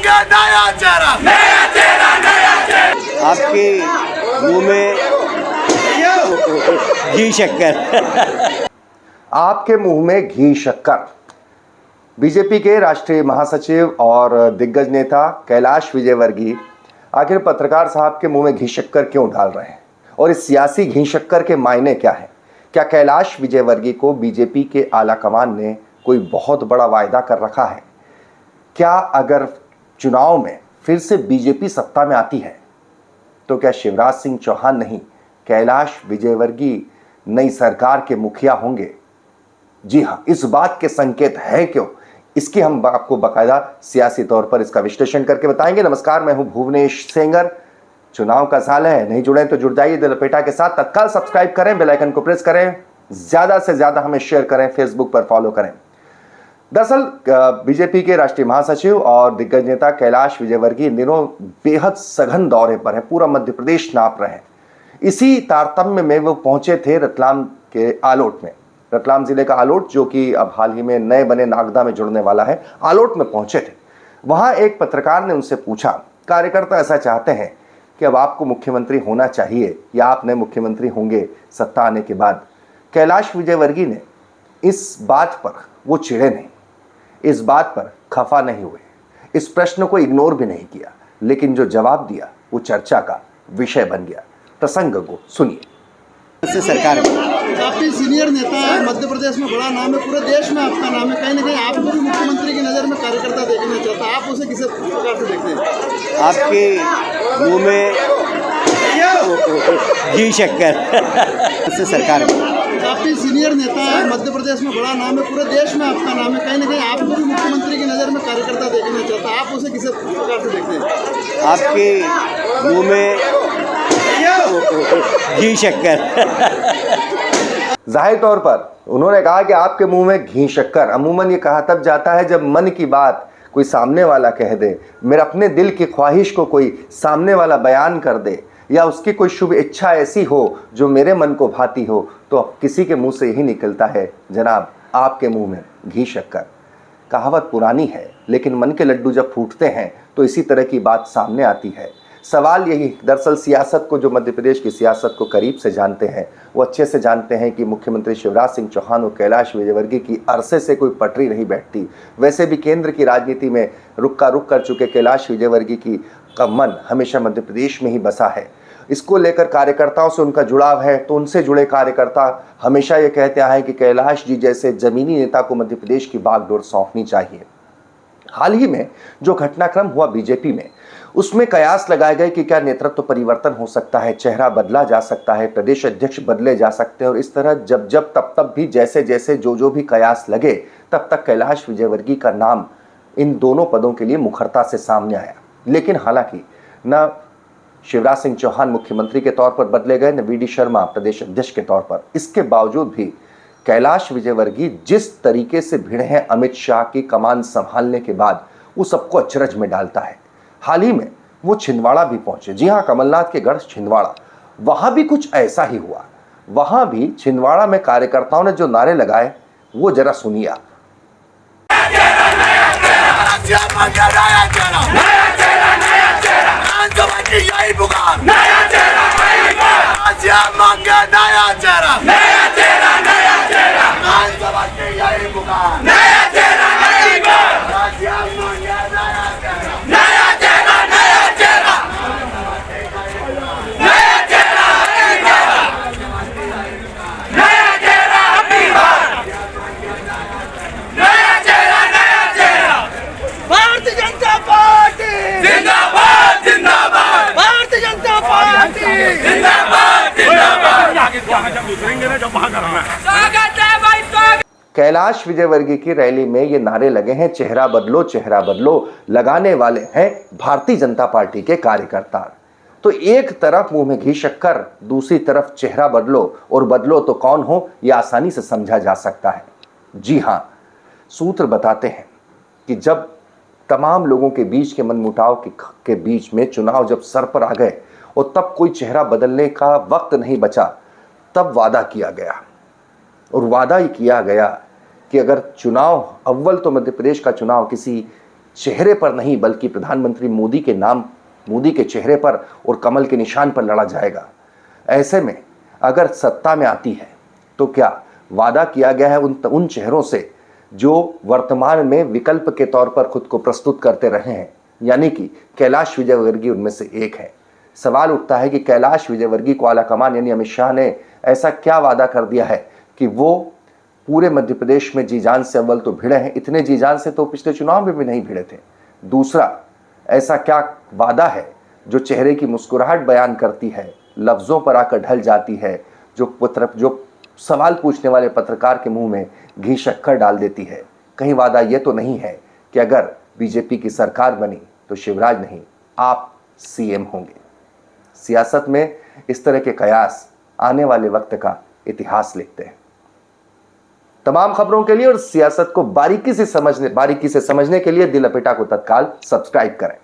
मांगे नया चेहरा, नया चेहरा, नया चेहरा। आपके मुंह में घी शक्कर। आपके मुंह में घी शक्कर। बीजेपी के राष्ट्रीय महासचिव और दिग्गज नेता कैलाश विजयवर्गीय आखिर पत्रकार साहब के मुंह में घी शक्कर क्यों डाल रहे हैं और इस सियासी घी शक्कर के मायने क्या है? क्या कैलाश विजयवर्गीय को बीजेपी के आला कमान ने कोई बहुत बड़ा वायदा कर रखा है? क्या अगर चुनाव में फिर से बीजेपी सत्ता में आती है तो क्या शिवराज सिंह चौहान नहीं, कैलाश विजयवर्गीय नई सरकार के मुखिया होंगे? जी हाँ, इस बात के संकेत है क्यों, इसकी हम आपको बाकायदा सियासी तौर पर इसका विश्लेषण करके बताएंगे। नमस्कार, मैं हूं भुवनेश सेंगर। चुनाव का साल है, नहीं जुड़े तो जुड़ जाइए दिल लपेटा के साथ। तत्काल सब्सक्राइब करें, बेल आइकन को प्रेस करें, ज्यादा से ज्यादा हमें शेयर करें, फेसबुक पर फॉलो करें। दरअसल बीजेपी के राष्ट्रीय महासचिव और दिग्गज नेता कैलाश विजयवर्गीय इन दिनों बेहद सघन दौरे पर है, पूरा मध्य प्रदेश नाप रहे हैं। इसी तारतम्य में वो पहुंचे थे रतलाम के आलोट में। रतलाम जिले का आलोट, जो कि अब हाल ही में नए बने नागदा में जुड़ने वाला है, आलोट में पहुंचे थे। वहां एक पत्रकार ने उनसे पूछा, कार्यकर्ता ऐसा चाहते हैं कि अब आपको मुख्यमंत्री होना चाहिए या आप नए मुख्यमंत्री होंगे सत्ता आने के बाद? कैलाश विजयवर्गीय ने इस बात पर वो चिढ़े नहीं, इस बात पर खफा नहीं हुए, इस प्रश्न को इग्नोर भी नहीं किया, लेकिन जो जवाब दिया वो चर्चा का विषय बन गया। प्रसंग को सुनिए। सरकार काफी सीनियर नेता है, मध्य प्रदेश में बड़ा नाम है, पूरे देश में आपका नाम है। कहीं ना कहीं आपको भी मुख्यमंत्री की नज़र में कार्यकर्ता देखना चाहता है, आप उसे किस प्रकार से देखते हैं? आपके मुंह में घी शक्कर। सरकार काफी सीनियर नेता है, मध्य प्रदेश में बड़ा नाम है, पूरे देश में आपका नाम है। कहीं ना कहीं आपको भी मुख्यमंत्री की नज़र में कार्यकर्ता देखना चाहता है, आप उसे किस प्रकार से देखते हैं? आपके मुंह में घी शक्कर। जाहिर तौर पर उन्होंने कहा कि आपके मुंह में घी शक्कर। अमूमन ये कहा तब जाता है जब मन की बात कोई सामने वाला कह दे, मेरे अपने दिल की ख्वाहिश को कोई सामने वाला बयान कर दे, या उसकी कोई शुभ इच्छा ऐसी हो जो मेरे मन को भाती हो, तो किसी के मुंह से यही निकलता है, जनाब आपके मुंह में घी शक्कर। कहावत पुरानी है, लेकिन मन के लड्डू जब फूटते हैं तो इसी तरह की बात सामने आती है। सवाल यही, दरअसल सियासत को, जो मध्य प्रदेश की सियासत को करीब से जानते हैं, वो अच्छे से जानते हैं कि मुख्यमंत्री शिवराज सिंह चौहान और कैलाश विजयवर्गीय की अरसे से कोई पटरी नहीं बैठती। वैसे भी केंद्र की राजनीति में रुक कर चुके कैलाश विजयवर्गीय का मन हमेशा मध्य प्रदेश में ही बसा है। इसको लेकर कार्यकर्ताओं से उनका जुड़ाव है, तो उनसे जुड़े कार्यकर्ता हमेशा ये कहते आए कि कैलाश जी जैसे जमीनी नेता को मध्य प्रदेश की बागडोर सौंपनी चाहिए। हाल ही में जो घटनाक्रम हुआ बीजेपी में, उसमें कयास लगाए गए कि क्या नेतृत्व परिवर्तन हो सकता है, चेहरा बदला जा सकता है, प्रदेश अध्यक्ष बदले जा सकते हैं, और इस तरह जब तब भी जैसे जैसे जो भी कयास लगे, तब तक कैलाश विजयवर्गीय का नाम इन दोनों पदों के लिए मुखरता से सामने आया। लेकिन हालांकि न शिवराज सिंह चौहान मुख्यमंत्री के तौर पर बदले गए, न वी.डी. शर्मा प्रदेश अध्यक्ष के तौर पर। इसके बावजूद भी कैलाश विजयवर्गीय जिस तरीके से भिड़े हैं अमित शाह की कमान संभालने के बाद, वो सबको अचरज में डालता है। हाल ही में वो छिंदवाड़ा भी पहुंचे। जी हां, कमलनाथ के गढ़ छिंदवाड़ा, वहां भी कुछ ऐसा ही हुआ। वहां भी छिंदवाड़ा में कार्यकर्ताओं ने जो नारे लगाए वो जरा सुनिए। कैलाश विजयवर्गीय की रैली में ये नारे लगे हैं, चेहरा बदलो लगाने वाले हैं भारतीय जनता पार्टी के कार्यकर्ता। तो एक तरफ मुंह में घी शक्कर, दूसरी तरफ चेहरा बदलो, और बदलो तो कौन हो यह आसानी से समझा जा सकता है। जी हां, सूत्र बताते हैं कि जब तमाम लोगों के बीच के मनमुटाव के बीच में चुनाव जब सर पर आ गए और तब कोई चेहरा बदलने का वक्त नहीं बचा, तब वादा किया गया। और वादा ही किया गया कि अगर चुनाव, अव्वल तो मध्य प्रदेश का चुनाव किसी चेहरे पर नहीं बल्कि प्रधानमंत्री मोदी के नाम, मोदी के चेहरे पर और कमल के निशान पर लड़ा जाएगा। ऐसे में अगर सत्ता में आती है तो क्या वादा किया गया है उन चेहरों से जो वर्तमान में विकल्प के तौर पर खुद को प्रस्तुत करते रहे हैं, यानी कि कैलाश विजयवर्गीय उनमें से एक है। सवाल उठता है कि कैलाश विजयवर्गीय को आलाकमान यानी अमित शाह ने ऐसा क्या वादा कर दिया है कि वो पूरे मध्य प्रदेश में जी जान से अव्वल तो भिड़े हैं, इतने जी जान से तो पिछले चुनाव में भी नहीं भिड़े थे। दूसरा, ऐसा क्या वादा है जो चेहरे की मुस्कुराहट बयान करती है, लफ्ज़ों पर आकर ढल जाती है, जो सवाल पूछने वाले पत्रकार के मुंह में घी शक्कर डाल देती है। कहीं वादा ये तो नहीं है कि अगर बीजेपी की सरकार बनी तो शिवराज नहीं, आप सीएम होंगे। सियासत में इस तरह के कयास आने वाले वक्त का इतिहास लिखते हैं। तमाम खबरों के लिए और सियासत को बारीकी से समझने के लिए दिल लपेटा को तत्काल सब्सक्राइब करें।